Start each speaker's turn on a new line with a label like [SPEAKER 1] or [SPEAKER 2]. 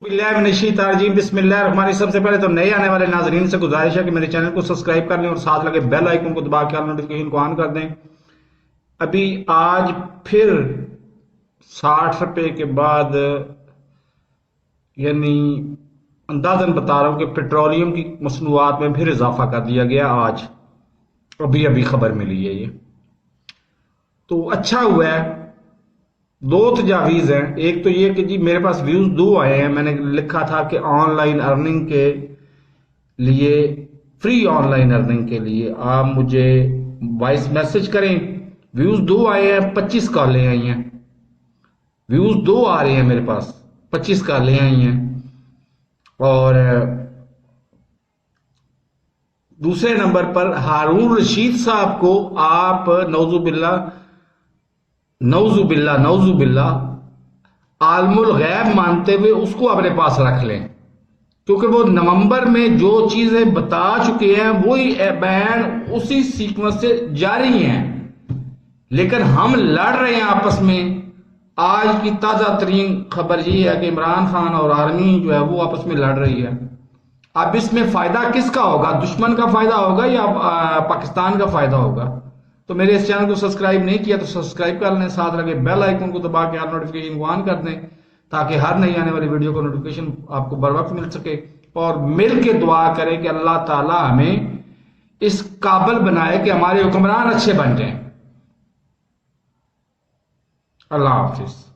[SPEAKER 1] بسم اللہ الرحمن الرحیم۔ سب سے پہلے تو نئے آنے والے ناظرین سے گزارش ہے کہ میرے چینل کو سبسکرائب کر لیں اور ساتھ لگے بیل آئیکن کو دبا کے آل نوٹیفیکیشن کو آن کر دیں۔ ابھی آج پھر 60 روپے کے بعد یعنی اندازاً بتا رہا ہوں کہ پیٹرولیم کی مصنوعات میں پھر اضافہ کر دیا گیا۔ آج ابھی خبر ملی ہے، یہ تو اچھا ہوا ہے۔ دو تجاویز ہیں، ایک تو یہ کہ جی میرے پاس ویوز دو آئے ہیں، میں نے لکھا تھا کہ آن لائن ارننگ کے لیے، فری آن لائن ارننگ کے لیے آپ مجھے وائس میسج کریں۔ ویوز دو آئے ہیں، 25 کالیں آئی ہیں، ویوز دو آ رہے ہیں میرے پاس، 25 کالیں آئی ہیں۔ اور دوسرے نمبر پر ہارون رشید صاحب کو آپ نعوذ باللہ عالم الغیب مانتے ہوئے اس کو اپنے پاس رکھ لیں، کیونکہ وہ نومبر میں جو چیزیں بتا چکے ہیں وہی بیان اسی سیکوینس سے جاری ہیں، لیکن ہم لڑ رہے ہیں آپس میں۔ آج کی تازہ ترین خبر یہ ہے کہ عمران خان اور آرمی جو ہے وہ آپس میں لڑ رہی ہے۔ اب اس میں فائدہ کس کا ہوگا؟ دشمن کا فائدہ ہوگا یا پاکستان کا فائدہ ہوگا؟ تو میرے اس چینل کو سبسکرائب نہیں کیا تو سبسکرائب کر لیں، ساتھ لگے بیل آئیکن کو دبا کے ہر نوٹیفیکیشن کو آن کر دیں تاکہ ہر نئی آنے والی ویڈیو کو نوٹیفیکیشن آپ کو بر وقت مل سکے۔ اور مل کے دعا کریں کہ اللہ تعالی ہمیں اس قابل بنائے کہ ہمارے حکمران اچھے بن جائیں۔ اللہ حافظ۔